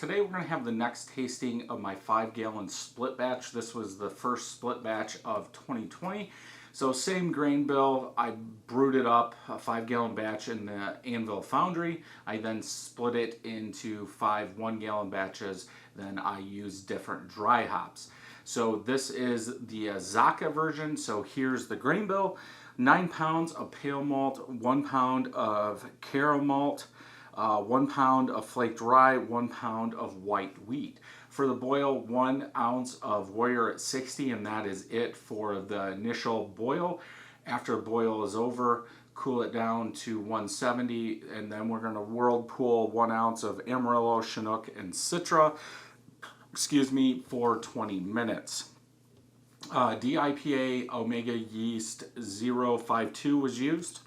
today we're going to have the next tasting of my 5-gallon split batch. This was the first split batch of 2020. So same grain bill, I brewed it up, a 5-gallon batch in the Anvil Foundry. I then split it into 5 1-gallon batches. Then I used different dry hops. So this is the Azacca version. So here's the grain bill: 9 pounds of pale malt, 1 pound of Caramalt, 1 pound of flaked rye, 1 pound of white wheat. For the boil, 1 ounce of Warrior at 60, and that is it for the initial boil. After the boil is over, cool it down to 170, and then we're going to Whirlpool 1 ounce of Amarillo, Chinook, and Citra, for 20 minutes. DIPA Omega yeast 052 was used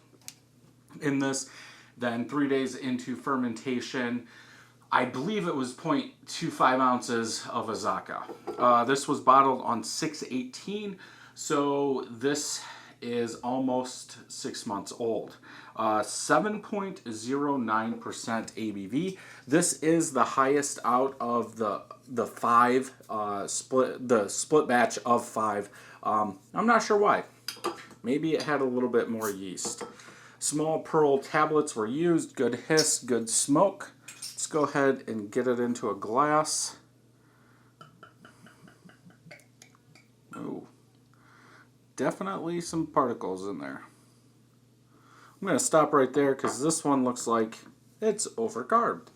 in this. Then 3 days into fermentation, I believe it was 0.25 ounces of Azacca. This was bottled on 6/18, so this is almost 6 months old. 7.09% ABV. This is the highest out of the split batch of 5. I'm not sure why. Maybe it had a little bit more yeast. Small pearl tablets were used. Good hiss, good smoke. Let's go ahead and get it into a glass. Oh, definitely some particles in there. I'm going to stop right there because this one looks like it's overcarbed.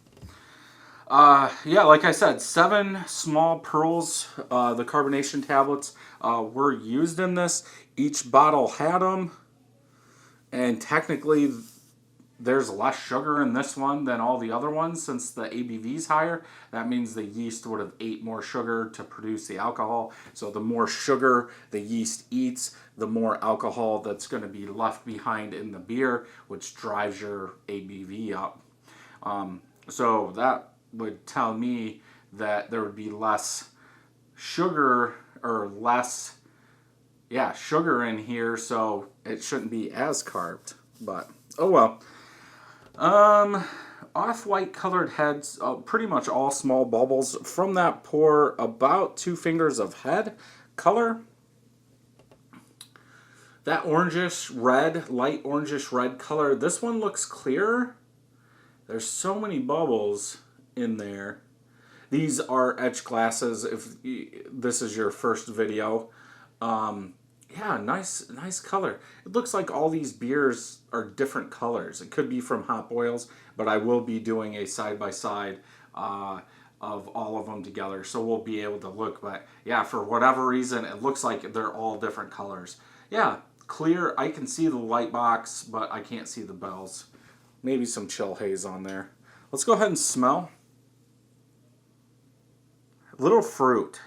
Yeah, like I said, 7 small pearls, the carbonation tablets, were used in this. Each bottle had them. And technically, there's less sugar in this one than all the other ones since the ABV is higher. That means the yeast would have ate more sugar to produce the alcohol. So the more sugar the yeast eats, the more alcohol that's going to be left behind in the beer, which drives your ABV up. So that would tell me that there would be less sugar or less sugar in here, so it shouldn't be as carved, but oh well. Off-white colored heads, pretty much all small bubbles. From that pour about 2 fingers of head color. That orangish red, light orangish red color, this one looks clearer. There's so many bubbles in there. These are etched glasses if this is your first video. Yeah, nice color. It looks like all these beers are different colors. It could be from hop oils, but I will be doing a side-by-side of all of them together, so we'll be able to look. But yeah, for whatever reason, it looks like they're all different colors. Yeah, clear. I can see the light box, but I can't see the bells. Maybe some chill haze on there. Let's go ahead and smell. Little fruit.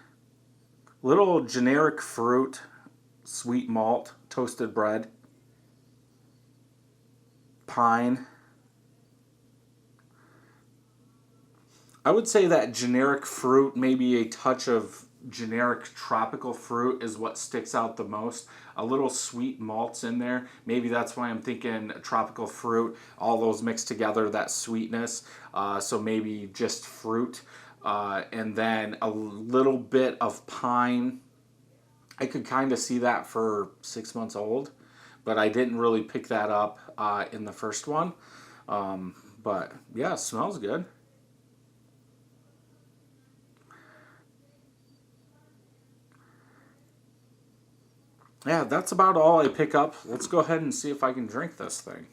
Little generic fruit. Sweet malt, toasted bread, pine. I would say that generic fruit, maybe a touch of generic tropical fruit is what sticks out the most. A little sweet malts in there. Maybe that's why I'm thinking tropical fruit, all those mixed together, that sweetness. So maybe just fruit. And then a little bit of pine. I could kind of see that for 6 months old, but I didn't really pick that up in the first one. But yeah, it smells good. Yeah, that's about all I pick up. Let's go ahead and see if I can drink this thing.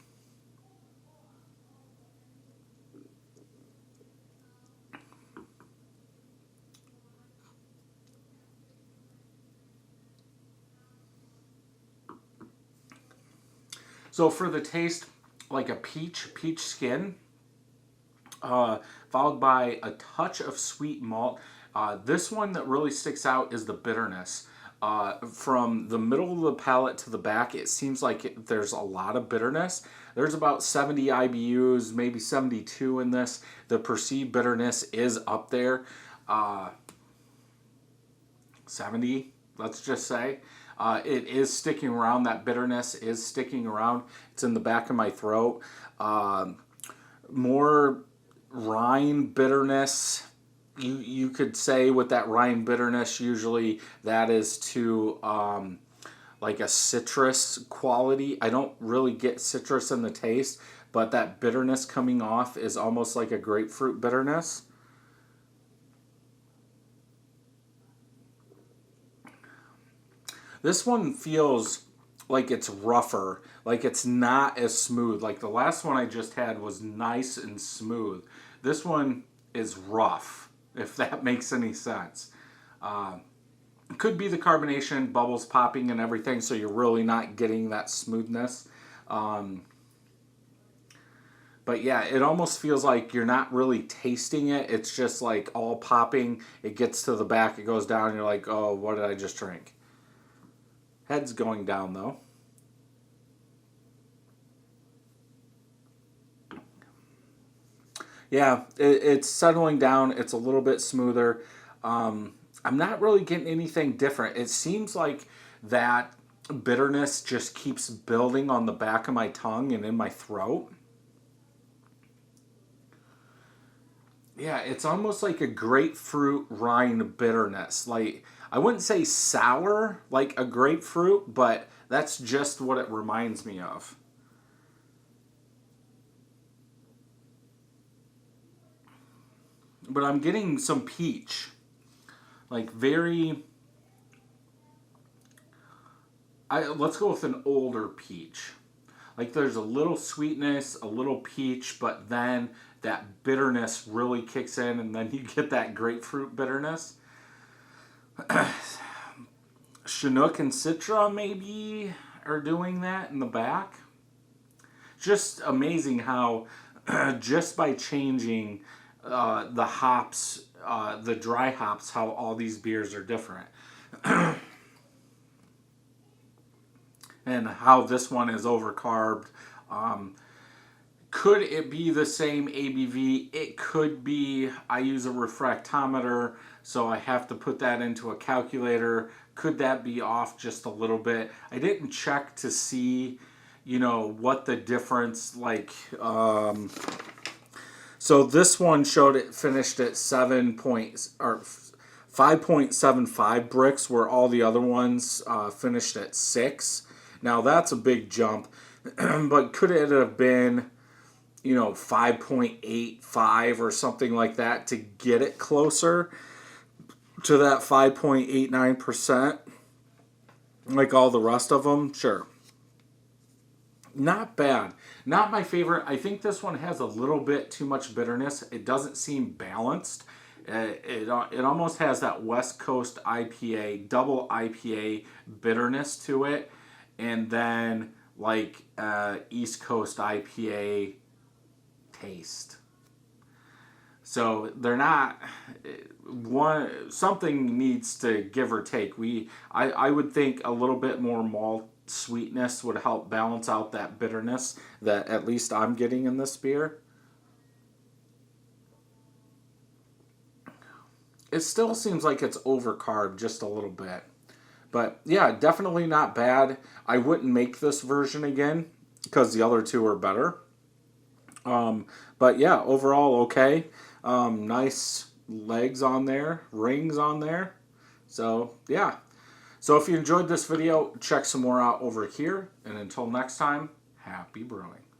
So for the taste, like a peach skin, followed by a touch of sweet malt. This one that really sticks out is the bitterness. From the middle of the palate to the back, it seems like there's a lot of bitterness. There's about 70 IBUs, maybe 72 in this. The perceived bitterness is up there. 70, let's just say. It is sticking around. That bitterness is sticking around. It's in the back of my throat. More rind bitterness you could say with that rind bitterness, usually that is to like a citrus quality. I don't really get citrus in the taste, but that bitterness coming off is almost like a grapefruit bitterness. This one feels like it's rougher, like it's not as smooth. Like the last one I just had was nice and smooth. This one is rough, if that makes any sense. Could be the carbonation, bubbles popping and everything, so you're really not getting that smoothness. But yeah, it almost feels like you're not really tasting it. It's just like all popping. It gets to the back, it goes down, and you're like, oh, what did I just drink? Head's going down though. Yeah, it's settling down. It's a little bit smoother. I'm not really getting anything different. It seems like that bitterness just keeps building on the back of my tongue and in my throat. Yeah, it's almost like a grapefruit rind bitterness. Like, I wouldn't say sour like a grapefruit, but that's just what it reminds me of. But I'm getting some peach. Like very... let's go with an older peach. Like there's a little sweetness, a little peach, but then that bitterness really kicks in, and then you get that grapefruit bitterness. Chinook and Citra maybe are doing that in the back. Just amazing how just by changing the hops, the dry hops, how all these beers are different. And how this one is overcarbed. Could it be the same ABV? It could be. I use a refractometer, so I have to put that into a calculator. Could that be off just a little bit? I didn't check to see, you know, what the difference, like, so this one showed it finished at 5.75 bricks, where all the other ones finished at 6. Now that's a big jump, but could it have been, you know, 5.85 or something like that to get it closer to that 5.89%, like all the rest of them? Sure. Not bad. Not my favorite. I think this one has a little bit too much bitterness. It doesn't seem balanced. It almost has that West Coast IPA, double IPA bitterness to it. And then like East Coast IPA taste. So they're not one. Something needs to give or take. I would think a little bit more malt sweetness would help balance out that bitterness that at least I'm getting in this beer. It still seems like it's overcarb just a little bit. But yeah, definitely not bad. I wouldn't make this version again because the other two are better. But yeah, overall okay. Nice legs on there, rings on there. So yeah. So if you enjoyed this video, check some more out over here. And until next time, happy brewing.